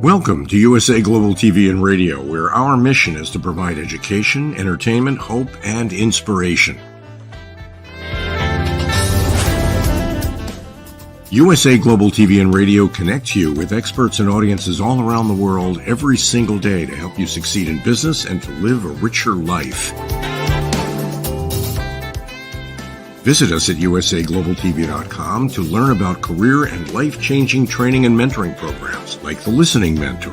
Welcome to USA Global TV and Radio, where our mission is to provide education, entertainment, hope, and inspiration. USA Global TV and Radio connects you with experts and audiences all around the world every single day to help you succeed in business and to live a richer life. Visit us at usaglobaltv.com to learn about career and life-changing training and mentoring programs like the Listening Mentor.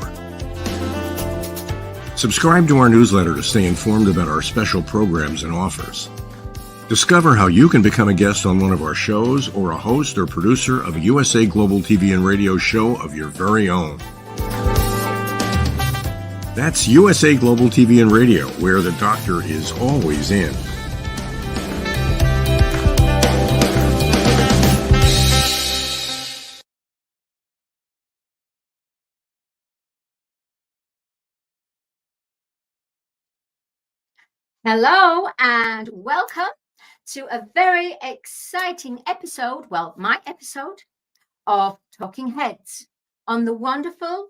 Subscribe to our newsletter to stay informed about our special programs and offers. Discover how you can become a guest on one of our shows or a host or producer of a USA Global TV and Radio show of your very own. That's USA Global TV and Radio, where the doctor is always in. Hello and welcome to a very exciting episode, well, my episode of Talking Heads on the wonderful,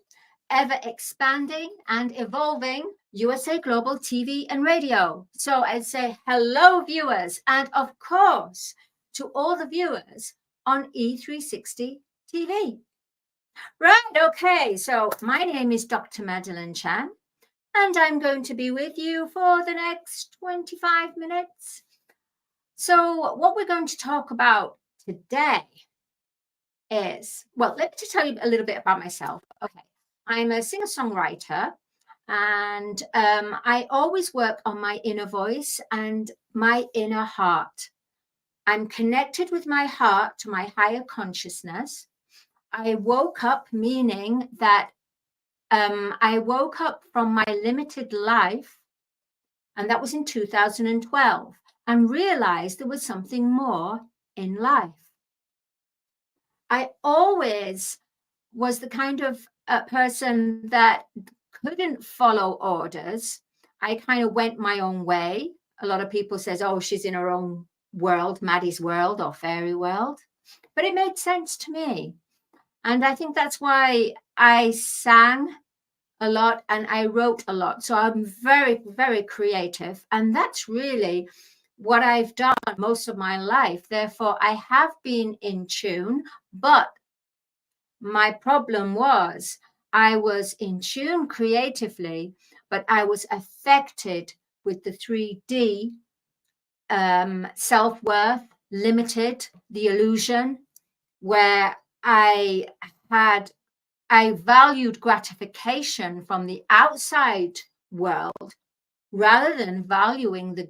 ever-expanding and evolving USA Global TV and Radio. So I'd say hello, viewers, and of course, to all the viewers on E360 TV. Right, okay, so my name is Dr. Madalene Chan, and I'm going to be with you for the next 25 minutes. So what we're going to talk about today is, well, let me just tell you a little bit about myself. Okay, I'm a singer-songwriter, and I always work on my inner voice and my inner heart. I'm connected with my heart to my higher consciousness. I woke up, meaning that I woke up from my limited life, and that was in 2012, and realized there was something more in life. I always was the kind of person that couldn't follow orders. I kind of went my own way. A lot of people says, oh, she's in her own world, Maddie's world or fairy world. But it made sense to me. And I think that's why I sang a lot and I wrote a lot. So I'm very, very creative. And that's really what I've done most of my life. Therefore, I have been in tune. But my problem was I was in tune creatively, but I was affected with the 3D self-worth, limited, the illusion, where I valued gratification from the outside world rather than valuing the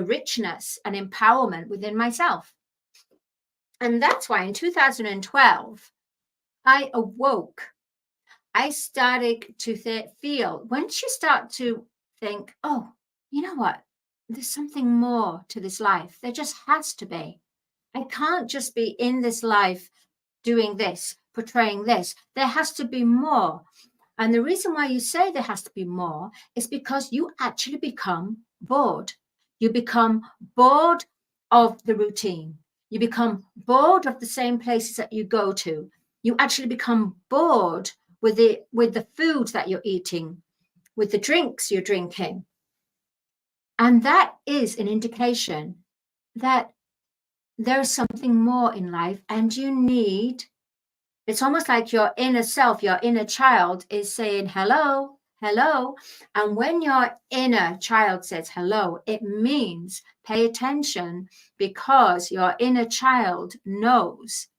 richness and empowerment within myself. And that's why in 2012, I awoke. I started to feel, once you start to think, oh, you know what? There's something more to this life. There just has to be. I can't just be in this life doing this, portraying this. There has to be more. And the reason why you say there has to be more is because you actually become bored. You become bored of the routine. You become bored of the same places that you go to. You actually become bored with the food that you're eating, with the drinks you're drinking. And that is an indication that there's something more in life, and you need, it's almost like your inner self, your inner child is saying, hello, hello. And when your inner child says hello, it means pay attention, because your inner child knows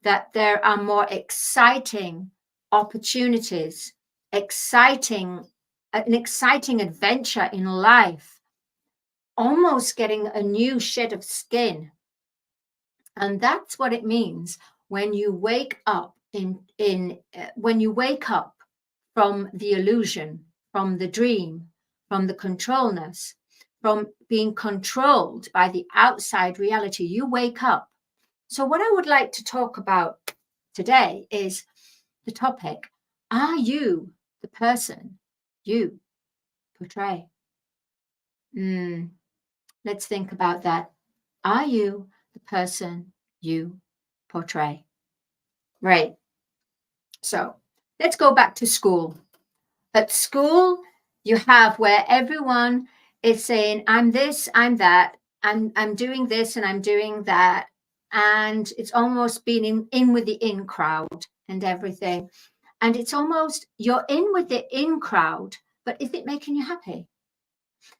that there are more exciting opportunities, an exciting adventure in life, almost getting a new shed of skin. And that's what it means when you wake up when you wake up from the illusion, from the dream, from the controlness, from being controlled by the outside reality. You wake up. So what I would like to talk about today is the topic, are you the person you portray? Let's think about that. Are you the person you portray? Right. So let's go back to school. At school, you have where everyone is saying, I'm this, I'm that, I'm doing this and I'm doing that. And it's almost being in with the in crowd and everything. And it's almost you're in with the in crowd, but is it making you happy?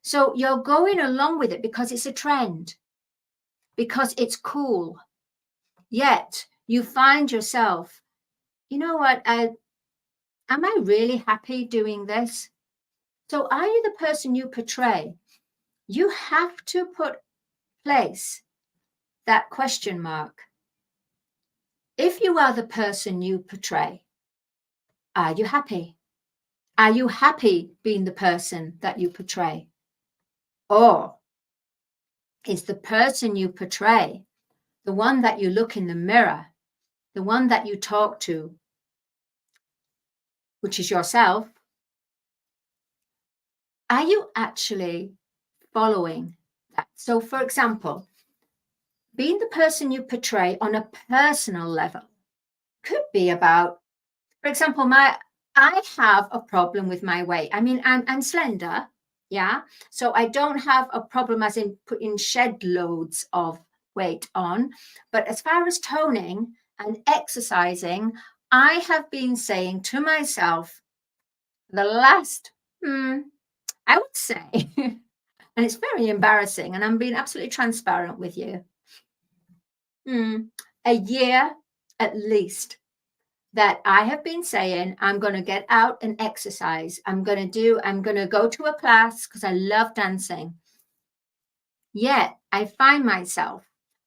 So you're going along with it because it's a trend, because it's cool. Yet you find yourself, you know what, am I really happy doing this? So are you the person you portray? You have to place that question mark. If you are the person you portray, are you happy? Are you happy being the person that you portray? Or is the person you portray the one that you look in the mirror, the one that you talk to, which is yourself? Are you actually following that? So, for example, being the person you portray on a personal level could be about, for example, I have a problem with my weight. I mean, I'm slender, yeah. So I don't have a problem as in putting shed loads of weight on. But as far as toning and exercising, I have been saying to myself the last, I would say, and it's very embarrassing, and I'm being absolutely transparent with you, a year at least, that I have been saying, I'm going to get out and exercise. I'm going to go to a class because I love dancing. Yet I find myself,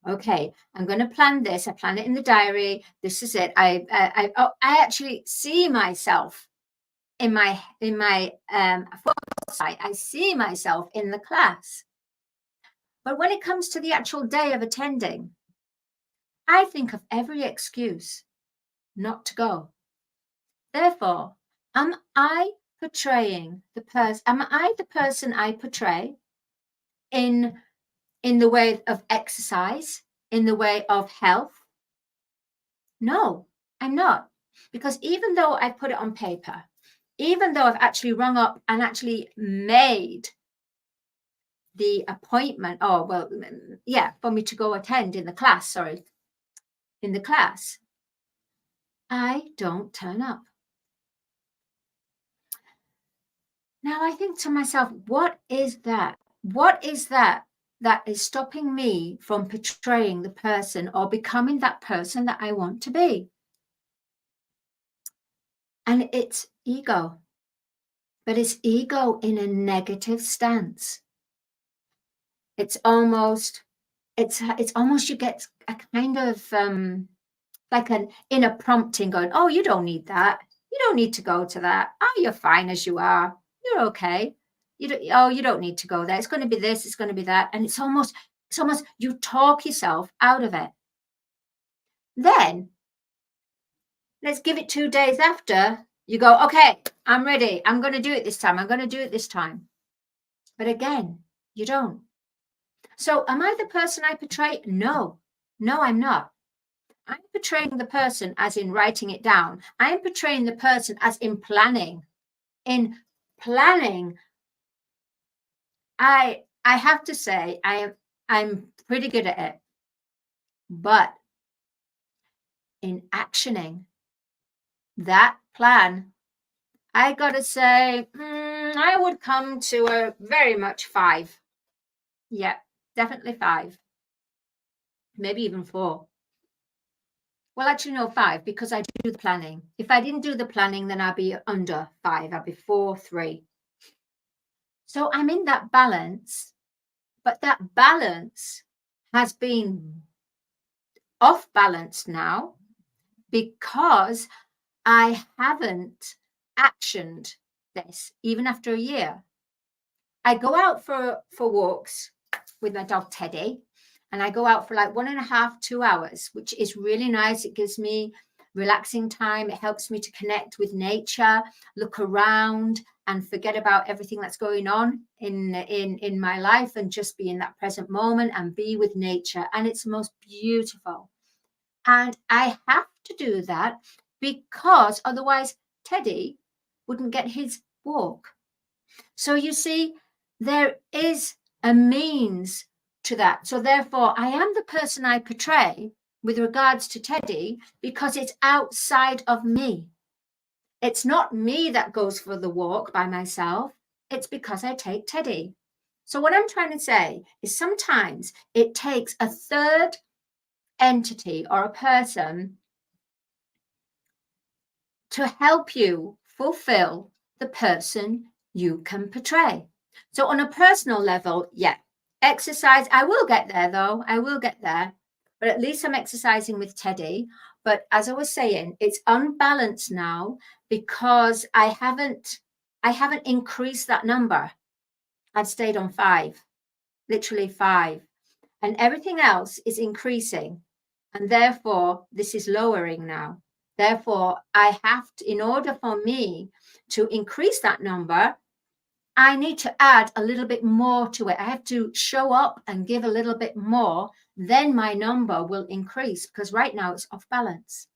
okay, I'm going to plan this. I plan it in the diary. This is it. I actually see myself in my foresight. I see myself in the class. But when it comes to the actual day of attending, I think of every excuse not to go. Therefore, am I portraying the person? Am I the person I portray in the way of exercise, in the way of health? No, I'm not. Because even though I put it on paper, even though I've actually rung up and actually made the appointment, for me to go attend in the class, I don't turn up. Now I think to myself, what is that? What is that is stopping me from portraying the person or becoming that person that I want to be? And it's ego, but it's ego in a negative stance. It's almost you get a kind of like an inner prompting going, oh, you don't need that. You don't need to go to that. Oh, you're fine as you are. You're okay. You don't need to go there. It's going to be this, it's going to be that. And it's almost you talk yourself out of it. Then let's give it 2 days after, you go, okay, I'm ready. I'm going to do it this time. I'm going to do it this time. But again, you don't. So am I the person I portray? No, I'm not. I'm portraying the person as in writing it down. I am portraying the person as in planning. In planning, I have to say I'm pretty good at it. But in actioning that plan, I gotta say, I would come to a very much 5. Yeah, definitely 5. Maybe even 4. Well, actually, no, 5, because I do the planning. If I didn't do the planning, then I'd be under 5. I'd be 4, 3. So I'm in that balance, but that balance has been off balance now because I haven't actioned this even after a year. I go out for walks with my dog Teddy, and I go out for like 1.5, 2 hours, which is really nice. It gives me relaxing time. It helps me to connect with nature, look around and forget about everything that's going on in my life and just be in that present moment and be with nature. And it's most beautiful. And I have to do that because otherwise Teddy wouldn't get his walk. So you see, there is a means to that. So therefore, I am the person I portray with regards to Teddy because it's outside of me. It's not me that goes for the walk by myself. It's because I take Teddy. So what I'm trying to say is sometimes it takes a third entity or a person to help you fulfill the person you can portray. So on a personal level, yeah, exercise, I will get there though, I will get there, but at least I'm exercising with Teddy. But as I was saying, it's unbalanced now because I haven't increased that number. I've stayed on 5, literally 5, and everything else is increasing. And therefore, this is lowering now. Therefore, I have to, in order for me to increase that number, I need to add a little bit more to it. I have to show up and give a little bit more. Then my number will increase because right now it's off balance.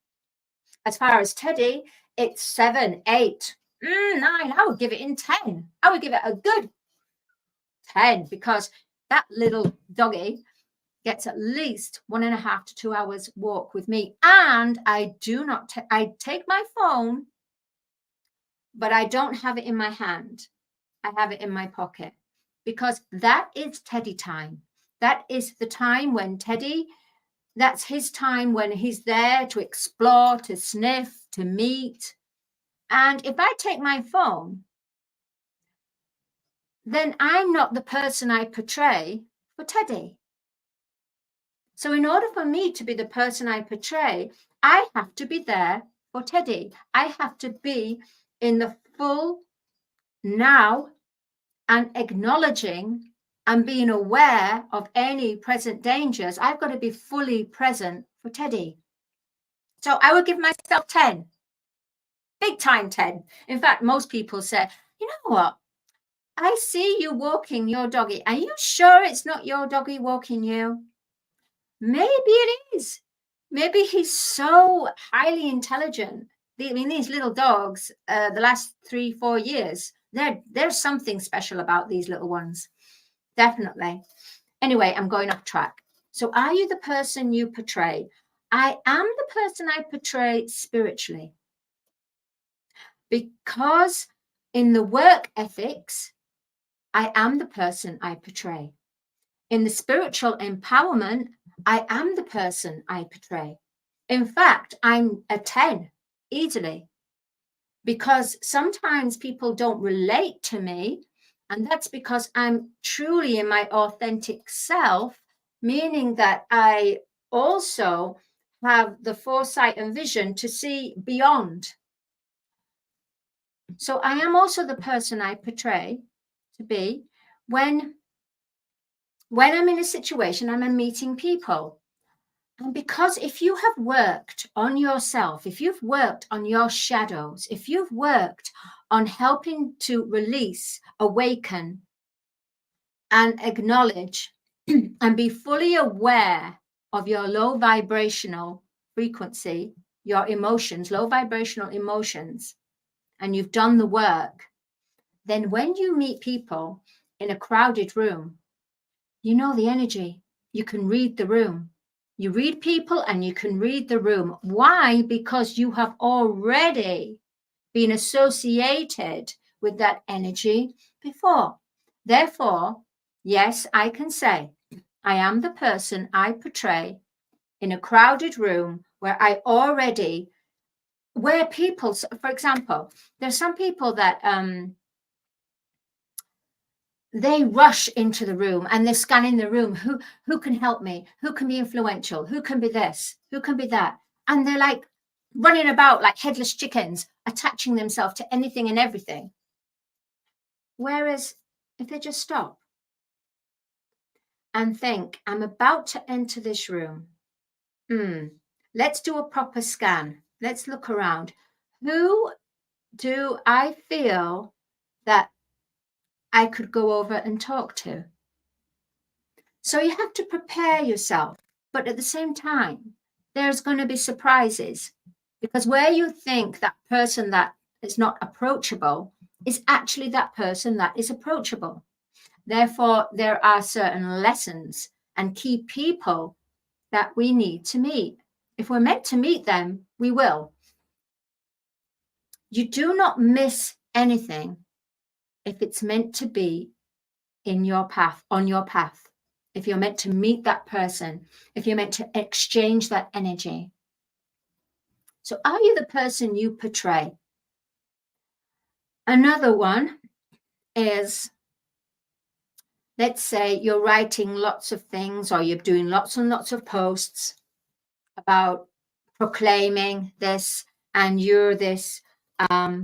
As far as Teddy, it's 7, 8, 9. I would give it in 10. I would give it a good 10 because that little doggy gets at least 1.5 to 2 hours walk with me. And I do not, I take my phone, but I don't have it in my hand. I have it in my pocket because that is Teddy time. That is the time when Teddy, that's his time when he's there to explore, to sniff, to meet. And if I take my phone, then I'm not the person I portray for Teddy. So in order for me to be the person I portray, I have to be there for Teddy. I have to be in the full now and acknowledging and being aware of any present dangers. I've got to be fully present for Teddy. So I would give myself 10, big time 10. In fact, most people say, you know what? I see you walking your doggy. Are you sure it's not your doggy walking you? Maybe it is. Maybe he's so highly intelligent. I mean, these little dogs, the last 3-4 years, there's something special about these little ones. Definitely. Anyway, I'm going off track. So are you the person you portray? I am the person I portray spiritually. Because in the work ethics, I am the person I portray. In the spiritual empowerment, I am the person I portray. In fact, I'm a 10 easily because sometimes people don't relate to me. And that's because I'm truly in my authentic self, meaning that I also have the foresight and vision to see beyond. So I am also the person I portray to be when I'm in a situation and I'm meeting people. And because if you have worked on yourself, if you've worked on your shadows, if you've worked on helping to release, awaken, and acknowledge and be fully aware of your low vibrational frequency, your emotions, low vibrational emotions, and you've done the work, then when you meet people in a crowded room, you know the energy. You can read the room. You read people and you can read the room. Why? Because you have already been associated with that energy before. Therefore, yes, I can say I am the person I portray in a crowded room where people, for example, there's some people that they rush into the room and they're scanning the room. Who can help me? Who can be influential? Who can be this? Who can be that? And they're like running about like headless chickens, attaching themselves to anything and everything. Whereas if they just stop and think, I'm about to enter this room. Let's do a proper scan. Let's look around. Who do I feel that I could go over and talk to? So you have to prepare yourself, but at the same time, there's going to be surprises Because where you think that person that is not approachable is actually that person that is approachable. Therefore, there are certain lessons and key people that we need to meet. If we're meant to meet them, we will. You do not miss anything if it's meant to be in your path, on your path. If you're meant to meet that person, if you're meant to exchange that energy. So are you the person you portray? Another one is, let's say you're writing lots of things, or you're doing lots and lots of posts about proclaiming this, and you're this a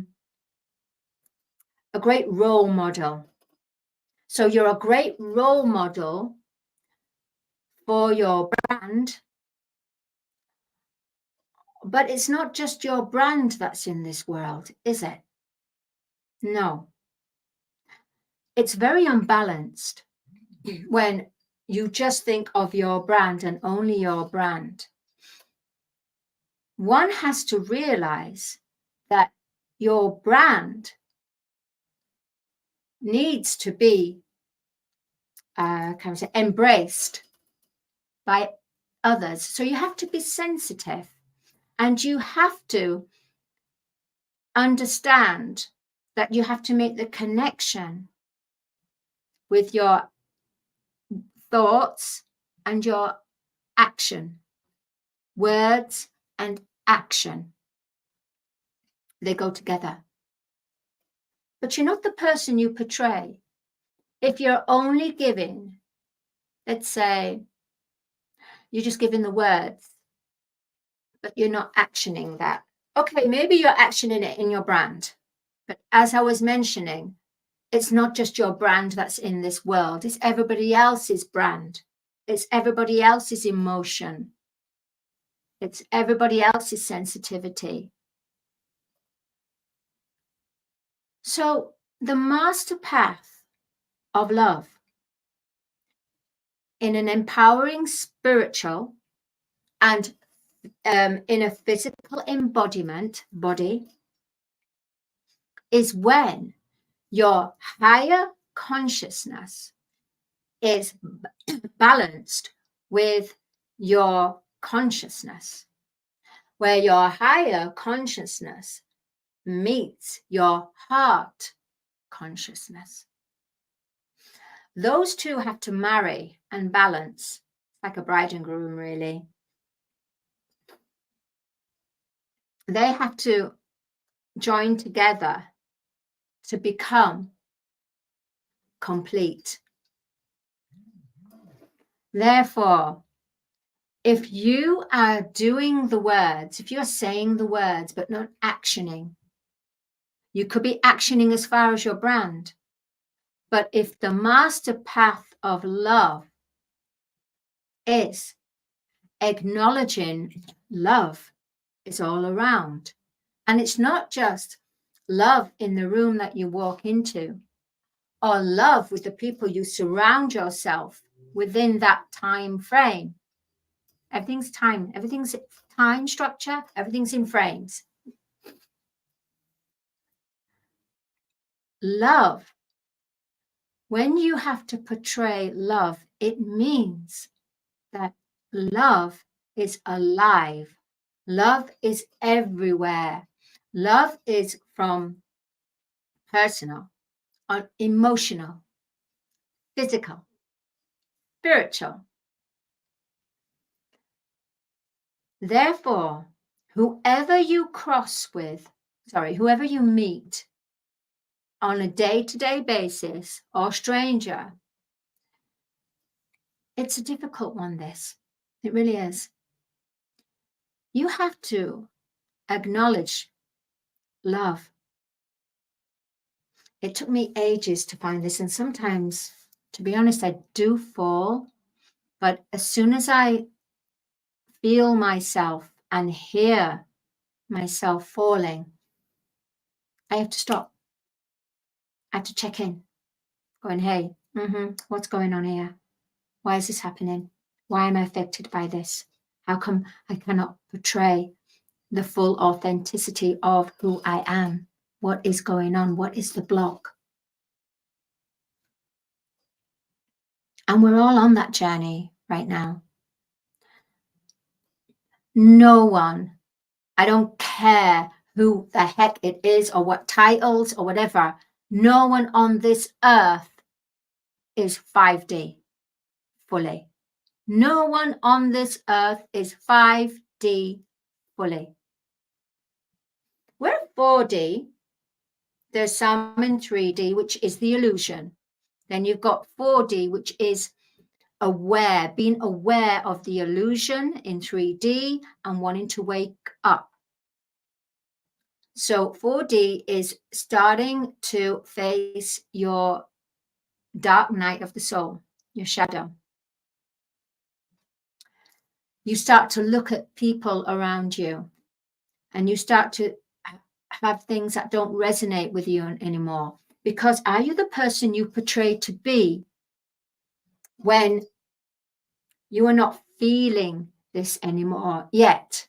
great role model. So you're a great role model for your brand, but it's not just your brand that's in this world, is it? No. It's very unbalanced when you just think of your brand and only your brand. One has to realize that your brand needs to be embraced by others. So you have to be sensitive, and you have to understand that you have to make the connection with your thoughts and your action, words and action. They go together. But you're not the person you portray if you're only giving, let's say, you're just giving the words, but you're not actioning that. Okay, maybe you're actioning it in your brand. But as I was mentioning, it's not just your brand that's in this world. It's everybody else's brand. It's everybody else's emotion. It's everybody else's sensitivity. So the master path of love in an empowering spiritual and in a physical embodiment body is when your higher consciousness is balanced with your consciousness, where your higher consciousness meets your heart consciousness. Those two have to marry and balance, like a bride and groom, really. They have to join together to become complete. Therefore, if you are doing the words, if you're saying the words but not actioning, you could be actioning as far as your brand. But if the master path of love is acknowledging love is all around, and it's not just love in the room that you walk into, or love with the people you surround yourself within that time frame. Everything's time structure, everything's in frames. Love, when you have to portray love, it means that love is alive. Love is everywhere. Love is from personal, emotional, physical, spiritual. Therefore, whoever you meet on a day-to-day basis, or stranger, it's a difficult one, this. It really is. You have to acknowledge love. It took me ages to find this, and sometimes, to be honest, I do fall. But as soon as I feel myself and hear myself falling, I have to stop. I have to check in, going, hey, what's going on here? Why is this happening? Why am I affected by this? How come I cannot portray the full authenticity of who I am. What is going on? What is the block? And we're all on that journey right now. No one, I don't care who the heck it is or what titles or whatever, no one on this earth is 5D fully. No one on this earth is 5D fully. We're 4D. There's some in 3D, which is the illusion. Then you've got 4D, which is aware, being aware of the illusion in 3D and wanting to wake up. So 4D is starting to face your dark night of the soul, your shadow. You start to look at people around you and you start to have things that don't resonate with you anymore. Because are you the person you portray to be when you are not feeling this anymore yet?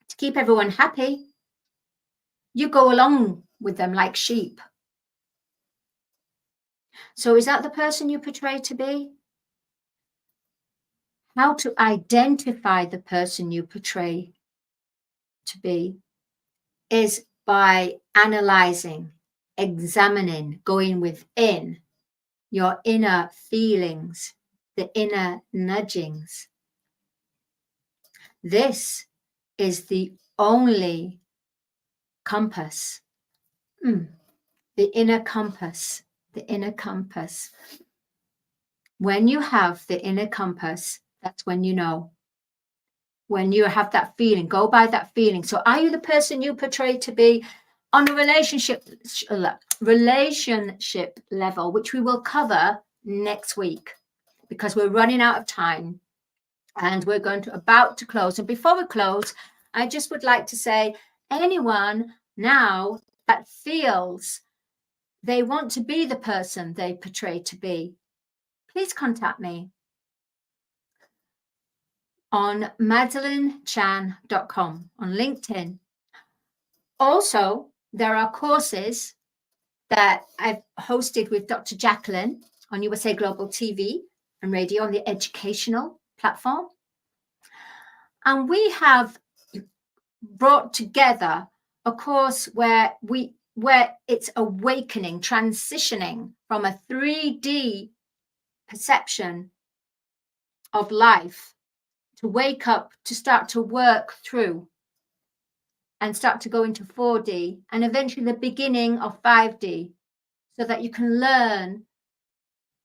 To keep everyone happy, you go along with them like sheep. So is that the person you portray to be? How to identify the person you portray to be is by analyzing, examining, going within your inner feelings, the inner nudgings. This is the only compass, the inner compass, the inner compass. When you have the inner compass, that's when you know. When you have that feeling, go by that feeling. So are you the person you portray to be on a relationship level, which we will cover next week because we're running out of time and we're about to close. And before we close, I just would like to say, anyone now that feels they want to be the person they portray to be, please contact me on MadaleneChan.com on LinkedIn. Also, there are courses that I've hosted with Dr. Jacqueline on USA Global TV and radio on the educational platform. And we have brought together a course where it's awakening, transitioning from a 3D perception of life to wake up, to start to work through and start to go into 4D and eventually the beginning of 5D, so that you can learn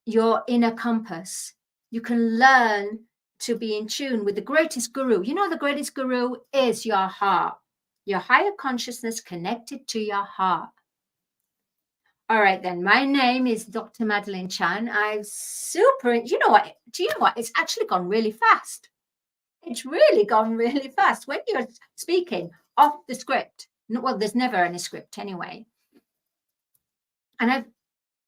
your inner compass. You can learn to be in tune with the greatest guru. You know, the greatest guru is your heart, your higher consciousness connected to your heart. All right, then. My name is Dr. Madalene Chan. I'm super, do you know what? It's actually gone really fast. It's really gone really fast. When you're speaking off the script, well, there's never any script anyway. And I've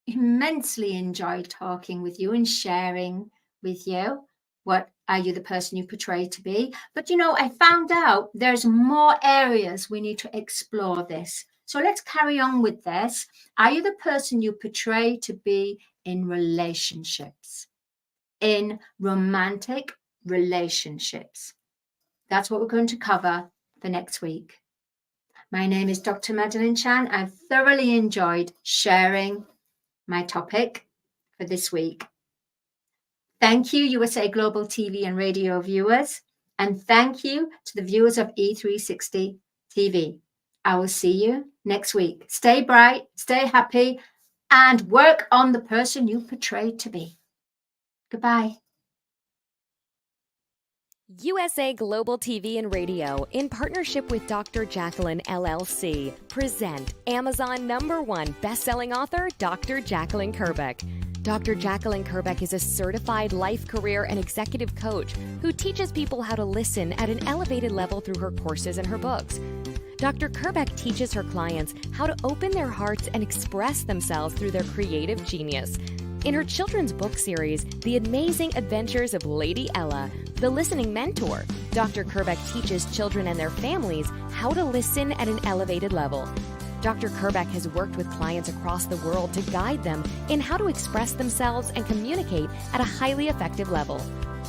immensely enjoyed talking with you and sharing with you what are you the person you portray to be. But, you know, I found out there's more areas we need to explore this. So let's carry on with this. Are you the person you portray to be in relationships, in romantic relationships? That's what we're going to cover for next week. My name is Dr. Madalene Chan. I've thoroughly enjoyed sharing my topic for this week. Thank you, USA Global TV and radio viewers, and thank you to the viewers of E360 TV. I will see you next week. Stay bright, stay happy, and work on the person you portray to be. Goodbye. USA Global TV and Radio, in partnership with Dr. Jacqueline LLC, present Amazon #1 best-selling author, Dr. Jacqueline Kerbeck. Dr. Jacqueline Kerbeck is a certified life, career, and executive coach who teaches people how to listen at an elevated level through her courses and her books. Dr. Kerbeck teaches her clients how to open their hearts and express themselves through their creative genius. In her children's book series, The Amazing Adventures of Lady Ella, the listening mentor, Dr. Kerbeck teaches children and their families how to listen at an elevated level. Dr. Kerbeck has worked with clients across the world to guide them in how to express themselves and communicate at a highly effective level.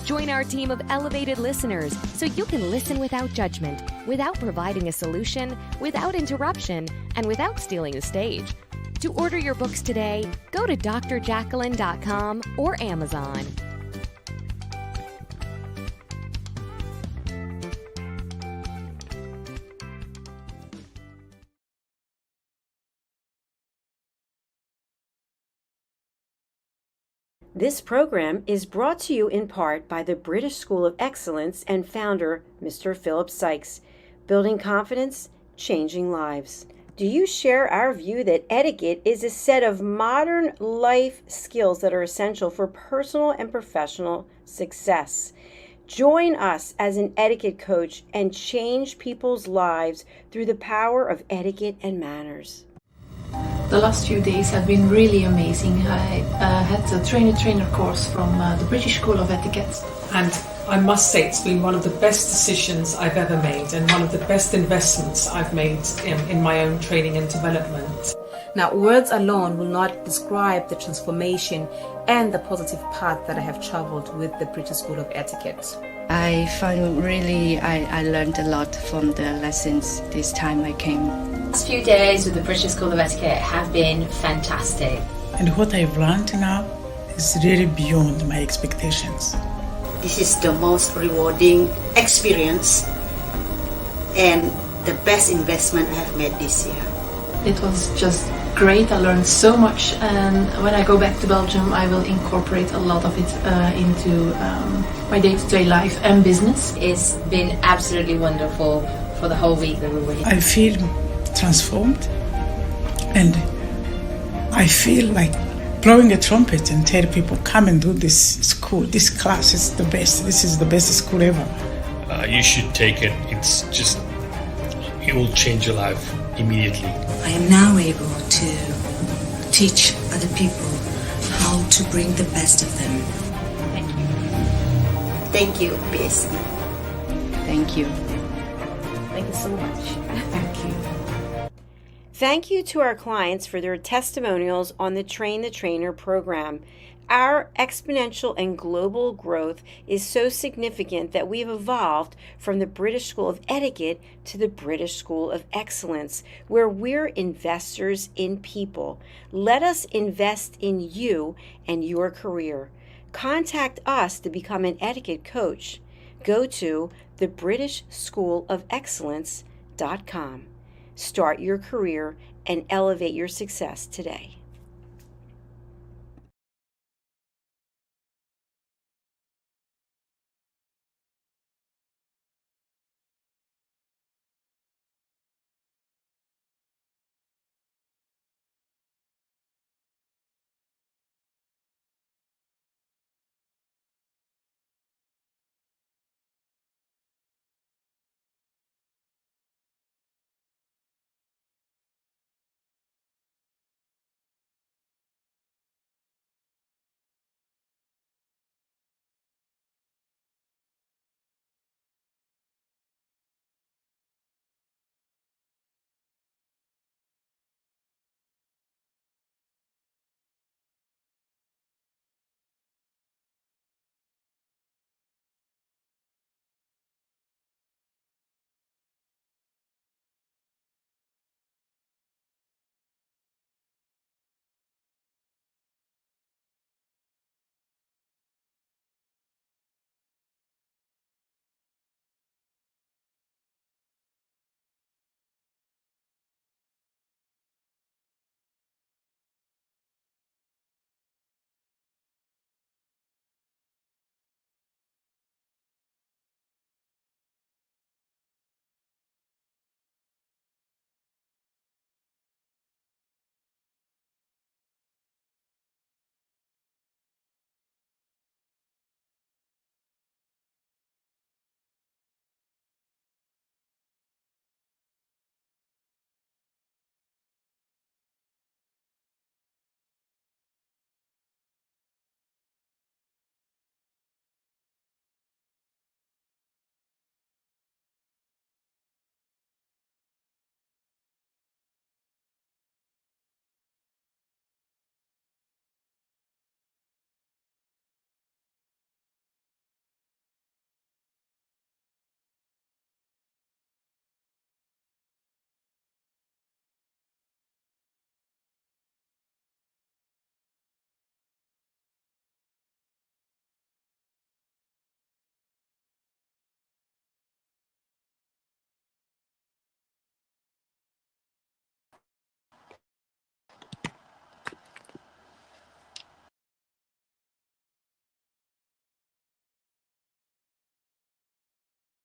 Join our team of elevated listeners so you can listen without judgment, without providing a solution, without interruption, and without stealing the stage. To order your books today, go to drjacqueline.com or Amazon. This program is brought to you in part by the British School of Excellence and founder, Mr. Philip Sykes. Building confidence, changing lives. Do you share our view that etiquette is a set of modern life skills that are essential for personal and professional success? Join us as an etiquette coach and change people's lives through the power of etiquette and manners. The last few days have been really amazing. I had a trainer course from the British School of Etiquette. And I must say it's been one of the best decisions I've ever made and one of the best investments I've made in my own training and development. Now, words alone will not describe the transformation and the positive path that I have traveled with the British School of Etiquette. I find I learned a lot from the lessons this time I came. The last few days with the British School of Etiquette have been fantastic. And what I've learned now is really beyond my expectations. This is the most rewarding experience and the best investment I have made this year. It was just great. I learned so much, and when I go back to Belgium I will incorporate a lot of it into my day-to-day life and business. It's been absolutely wonderful for the whole week that we were here. I feel transformed, and I feel like blowing a trumpet and tell people, come and do this school, this class is the best, this is the best school ever. You should take it. It will change your life immediately. I am now able to teach other people how to bring the best of them. Thank you. Thank you, BSc. Thank you. Thank you so much. Thank you. Thank you to our clients for their testimonials on the Train the Trainer program. Our exponential and global growth is so significant that we've evolved from the British School of Etiquette to the British School of Excellence, where we're investors in people. Let us invest in you and your career. Contact us to become an etiquette coach. Go to thebritishschoolofexcellence.com. Start your career and elevate your success today.